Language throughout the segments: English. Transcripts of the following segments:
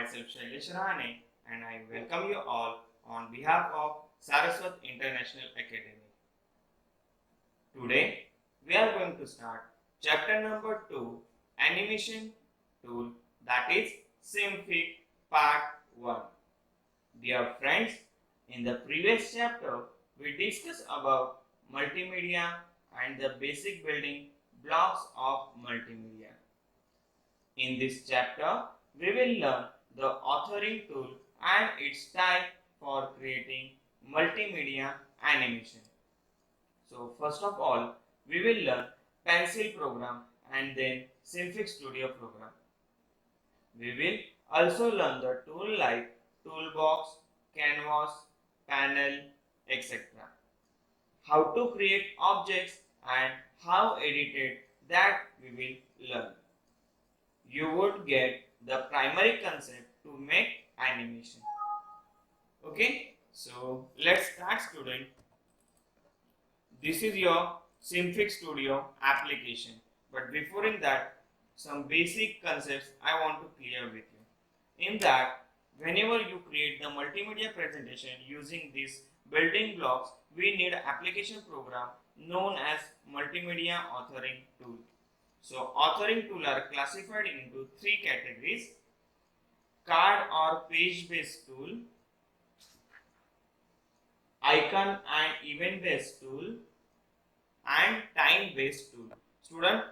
myself Shailesh Rahane and I welcome you all on behalf of Saraswat International Academy. Today we are going to start chapter number 2, Animation Tool, that is Simfig Part 1. Dear friends, in the previous chapter we discussed about multimedia and the basic building blocks of multimedia. In this chapter, we will learn the authoring tool and its type for creating multimedia animation. So first of all, we will learn Pencil program and then Simfig Studio program. We will also learn the tool like Toolbox, Canvas, Panel, etc. How to create objects and how edited that we will learn. You would get the primary concept to make animation. Okay, so let's start, student. This is your Simfig Studio application, but before in that, some basic concepts I want to clear with you. In that, whenever you create the multimedia presentation using these building blocks, we need an application program known as multimedia authoring tool. So authoring tool are classified into 3 categories: card or page based tool, icon and event based tool, and time based tool. Student,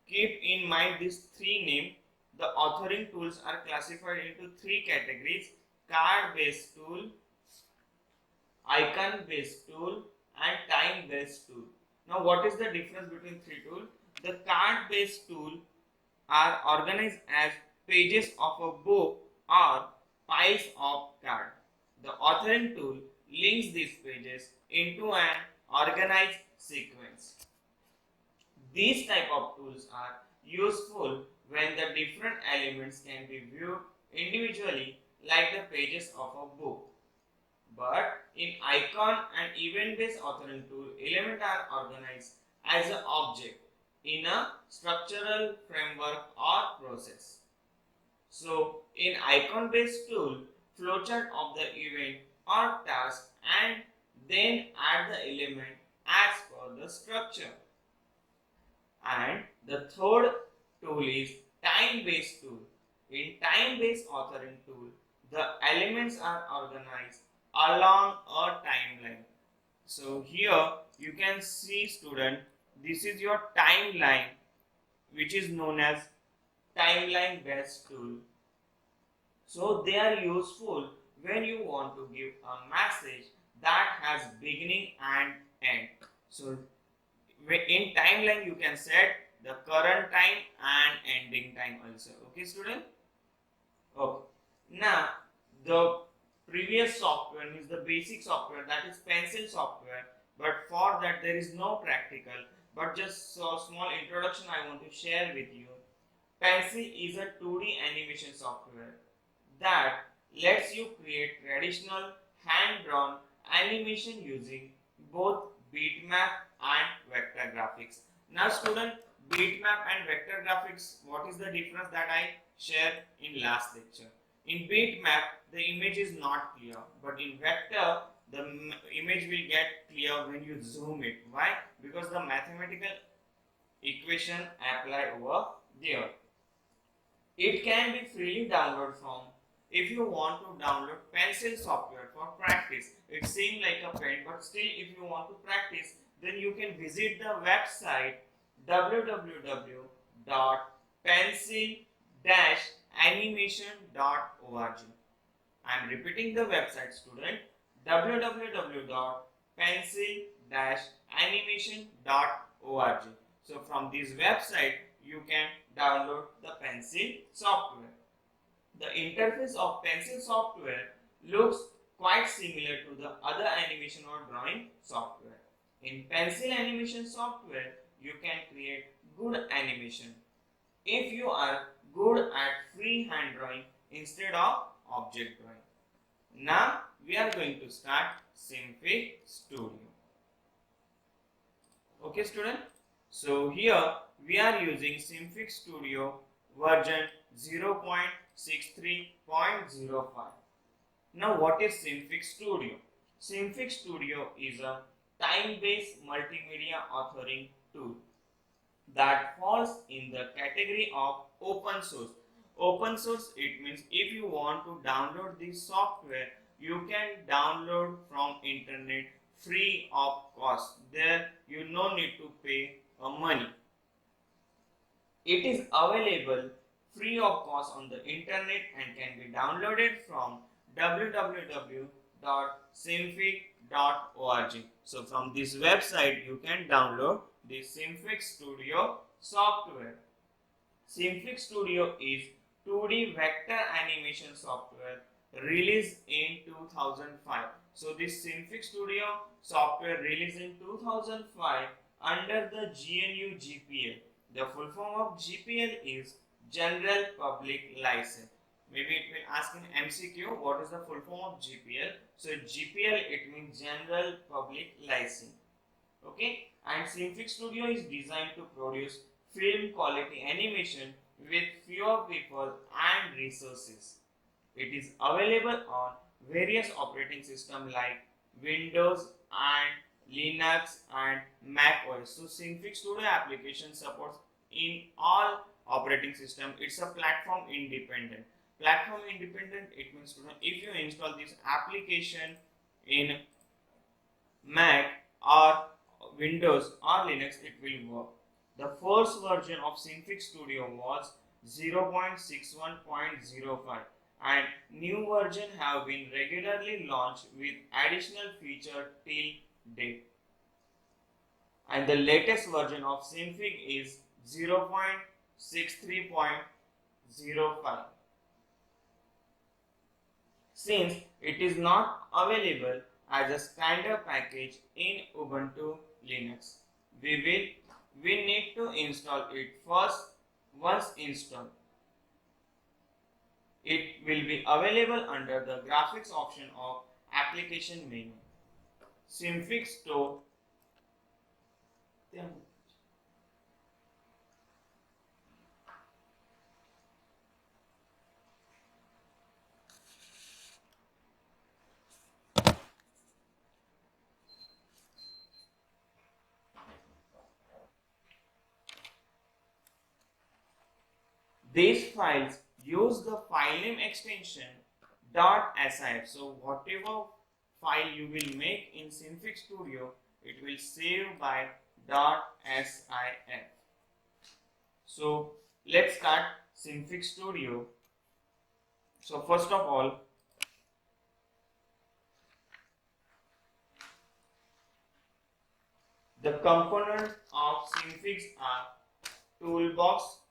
keep in mind these 3 names. The authoring tools are classified into 3 categories: card based tool, icon based tool, and time based tool. Now what is the difference between 3 tools? The card based tool are organized as pages of a book or piles of cards. The authoring tool links these pages into an organized sequence. These type of tools are useful when the different elements can be viewed individually like the pages of a book. But in icon and event based authoring tool, elements are organized as an object in a structural framework or process. So in icon based tool, flowchart of the event or task and then add the element as per the structure. And the third tool is time based tool. In time based authoring tool, the elements are organized along a timeline. So here you can see, student, this is your timeline, which is known as timeline based tool. So they are useful when you want to give a message that has beginning and end. So in timeline you can set the current time and ending time also. Okay, student? Okay. Now the previous software is the basic software, that is Pencil software, but for that there is no practical, but just a small introduction I want to share with you. Pencil is a 2D animation software that lets you create traditional hand-drawn animation using both bitmap and vector graphics. Now student, bitmap and vector graphics, what is the difference that I shared in last lecture? In bitmap, the image is not clear, but in vector, the image will get clear when you zoom it. Why? Because the mathematical equation apply over there. It can be freely downloaded from. If you want to download Pencil software for practice, it seems like a pain, but still if you want to practice, then you can visit the website www.pencil-animation.org. I am repeating the website, student, www.pencil-animation.org. So from this website, you can download the Pencil software. The interface of Pencil software looks quite similar to the other animation or drawing software. In Pencil animation software, you can create good animation if you are good at freehand drawing instead of object drawing. Now we are going to start Simfig Studio. Okay, student? So here we are using Simfig Studio version 0.0 0.63.05. Now what is Simfix Studio? Simfix Studio is a time-based multimedia authoring tool that falls in the category of open source. Open source, it means if you want to download this software, you can download from internet free of cost. There you no need to pay money. It is available free of cost on the internet and can be downloaded from www.simfix.org. So from this website you can download the Simfix Studio software. Simfix Studio is 2D vector animation software released in 2005. So this Simfix Studio software released in 2005 under the GNU GPL. The full form of GPL is General Public License. Maybe it will ask in MCQ what is the full form of GPL. So GPL, it means General Public License. Okay, and Simfix Studio is designed to produce film quality animation with fewer people and resources. It is available on various operating systems like Windows and Linux and Mac OS. So Simfix Studio application supports in all operating system. It's a platform independent. Platform independent, it means if you install this application in Mac or Windows or Linux, it will work. The first version of Simfix Studio was 0.61.05 and new version have been regularly launched with additional feature till date. And the latest version of Simfix is 0.63.05. Since it is not available as a standard package in Ubuntu Linux, we need to install it first. Once installed, it will be available under the graphics option of application menu. Simfix Store. These files use the file name extension .sif. So whatever file you will make in Simfix Studio, it will save by .sif. So let's start Simfix Studio. So first of all, the components of Simfix are toolbox.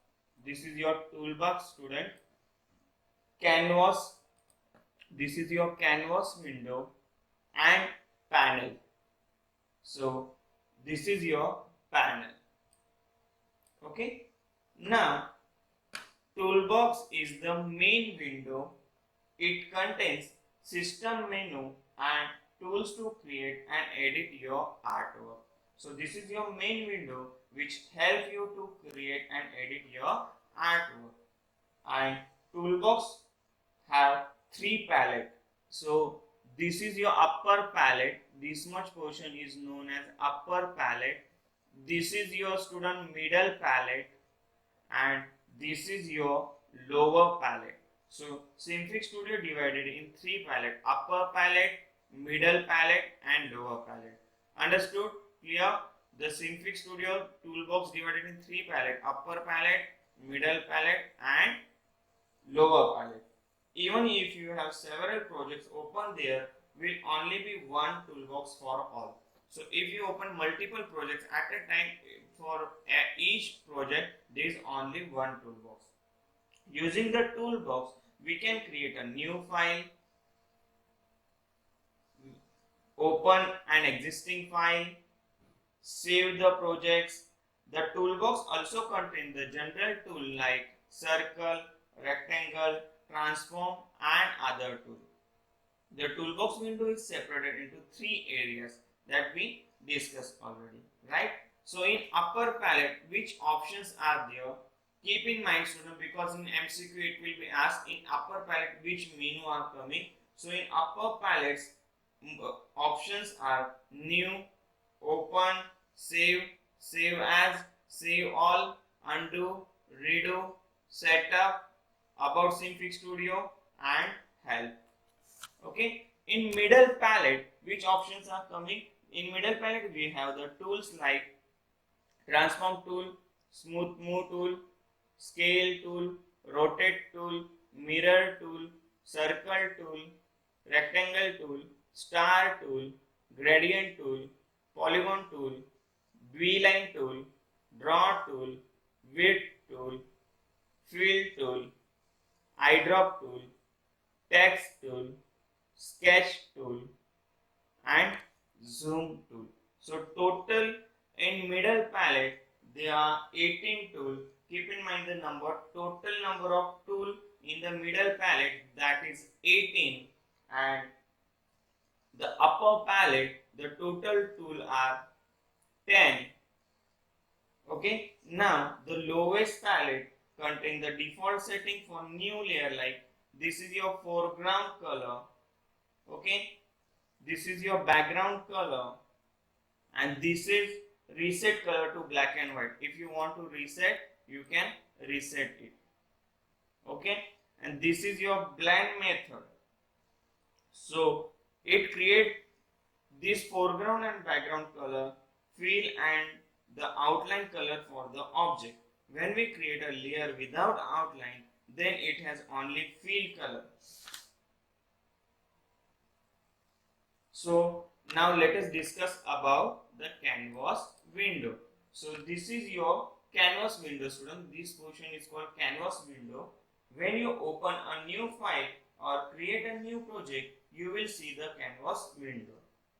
This is your toolbox, student. Canvas. This is your canvas window and panel. So this is your panel. Okay. Now toolbox is the main window. It contains system menu and tools to create and edit your artwork. So this is your main window which help you to create and edit your artwork. And toolbox have three palette. So this is your upper palette. This much portion is known as upper palette. This is your student middle palette and this is your lower palette. So Simfix Studio divided in three palette: upper palette, middle palette and lower palette. Understood? Clear? The Simfix Studio toolbox divided in three palette: upper palette, middle palette and lower palette. Even if you have several projects open, there will only be one toolbox for all. So if you open multiple projects at a time, for each project there is only one toolbox. Using the toolbox, we can create a new file, open an existing file, save the projects. The toolbox also contains the general tool like circle, rectangle, transform and other tools. The toolbox window is separated into three areas that we discussed already, right? So in upper palette, which options are there? keep in mind student, because in MCQ it will be asked in upper palette which menu are coming. So in upper palettes, options are new, open, save, save as, save all, undo, redo, setup, about Synfig Studio, and help. Okay, in middle palette which options are coming? In middle palette we have the tools like transform tool, smooth move tool, scale tool, rotate tool, mirror tool, circle tool, rectangle tool, star tool, gradient tool, polygon tool, beeline tool, draw tool, width tool, fill tool, eyedrop tool, text tool, sketch tool, and zoom tool. So total in middle palette there are 18 tools. Keep in mind the number, total number of tool in the middle palette, that is 18, and the upper palette the total tool are 10. Okay, now the lowest palette contain the default setting for new layer, like this is your foreground color, okay, this is your background color, and this is reset color to black and white. If you want to reset, you can reset it. Okay, and this is your blend method. So it create this foreground and background color, fill and the outline color for the object. When we create a layer without outline, then it has only fill color. So now let us discuss about the canvas window. So this is your canvas window student. This portion is called canvas window. When you open a new file or create a new project, you will see the canvas window.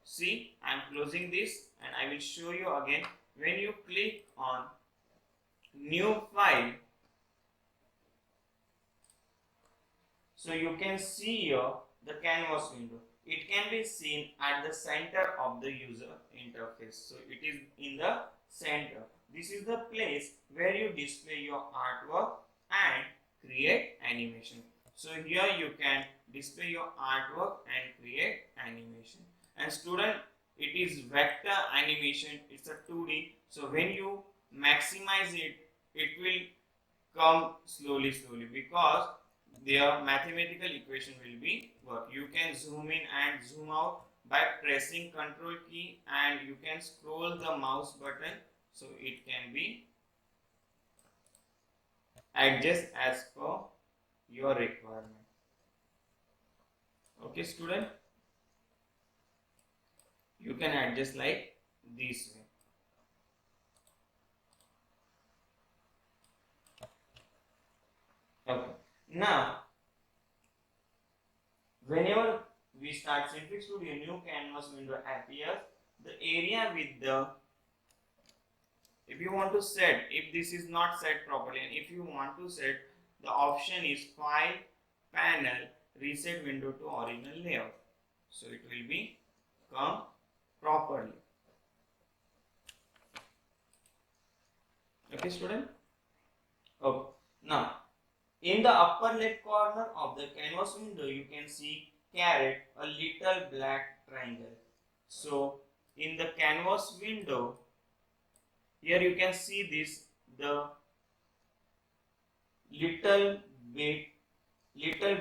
See, I am closing this and I will show you again. When you click on new file, so you can see here the canvas window. It can be seen at the center of the user interface. So it is in the center. This is the place where you display your artwork and create animation. So here you can display your artwork and create animation. And student, it is vector animation. It's a 2D. So when you maximize it, it will come slowly because their mathematical equation will be work. You can zoom in and zoom out by pressing Ctrl key, and you can scroll the mouse button so it can be adjust as per your requirement. Okay student, you can adjust like this way. Okay, now whenever we start Synfig Studio, new canvas window appears. The area with the, if you want to set, if this is not set properly, and if you want to set, the option is File, Panel, Reset Window to Original Layout. So it will be come properly. Okay student. Okay, now in the upper left corner of the canvas window, you can see caret, a little black triangle. So in the canvas window, here you can see this, the little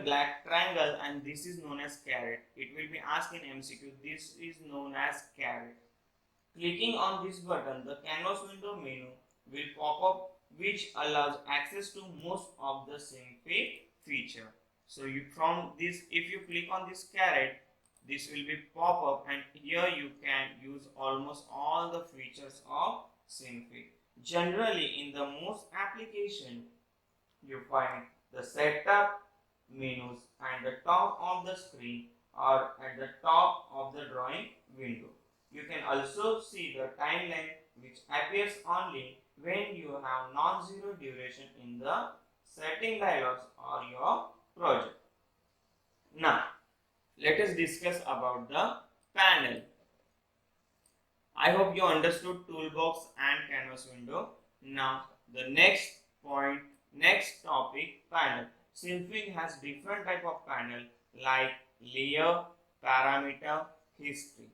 black triangle, and this is known as caret. It will be asked in MCQ. This is known as caret. Clicking on this button, the canvas window menu will pop up, which allows access to most of the Synfig feature. So you, from this, if you click on this caret, this will be pop up, and here you can use almost all the features of Synfig. Generally, in the most application, you find the setup menus at the top of the screen or at the top of the drawing window. You can also see the timeline, which appears only when you have non-zero duration in the setting dialogs or your project. Now, let us discuss about the panel. I hope you understood toolbox and canvas window. Now, the next point. Next topic, panel. Synfig has different type of panel like layer, parameter, history.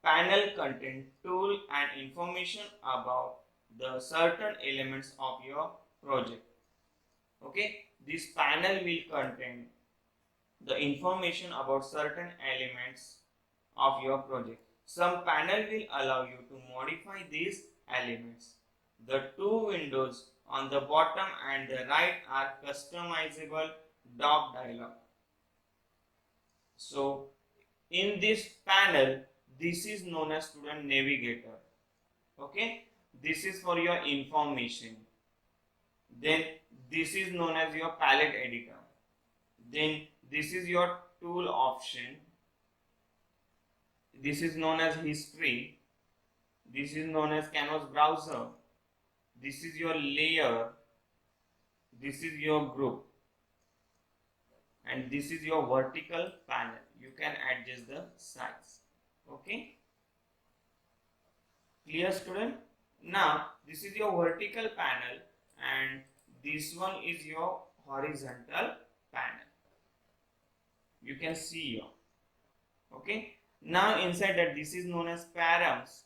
Panel contain tool and information about the certain elements of your project. Okay, this panel will contain the information about certain elements of your project. Some panel will allow you to modify these elements. The two windows on the bottom and the right are customizable dock dialog. So in this panel, this is known as student navigator. Okay, this is for your information. Then this is known as your palette editor. Then this is your tool option. This is known as history. This is known as canvas browser. This is your layer. This is your group. And this is your vertical panel. You can adjust the size. Okay. Clear, student? Now this is your vertical panel and this one is your horizontal panel. You can see here. Okay. Now inside that, this is known as params.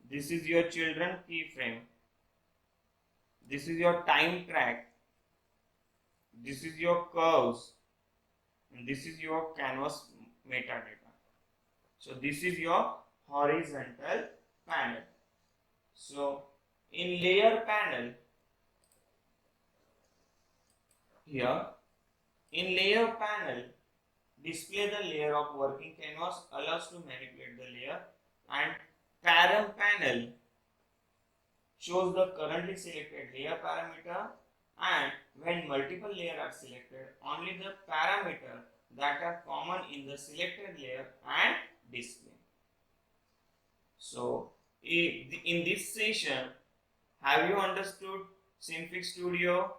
This is your children keyframe. This is your time track. This is your curves. And this is your canvas metadata. So this is your horizontal panel. So in layer panel, here in layer panel, display the layer of working canvas allows to manipulate the layer, and param panel shows the currently selected layer parameter, and when multiple layers are selected, only the parameter that are common in the selected layer and display. So in this session, have you understood Synfig Studio?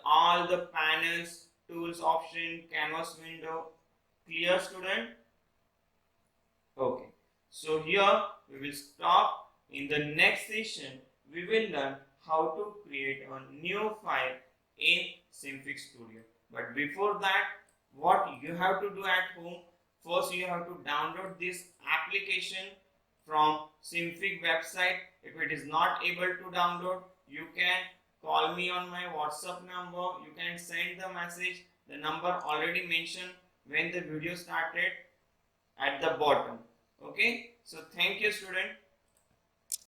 All the panels, tools option, canvas window. Clear, student? Okay. So here we will stop. In the next session, we will learn how to create a new file in Synfig Studio. But before that, what you have to do at home, first you have to download this application from Synfig website. If it is not able to download, you can call me on my WhatsApp number. You can send the message, the number already mentioned when the video started at the bottom. Okay, so thank you, student.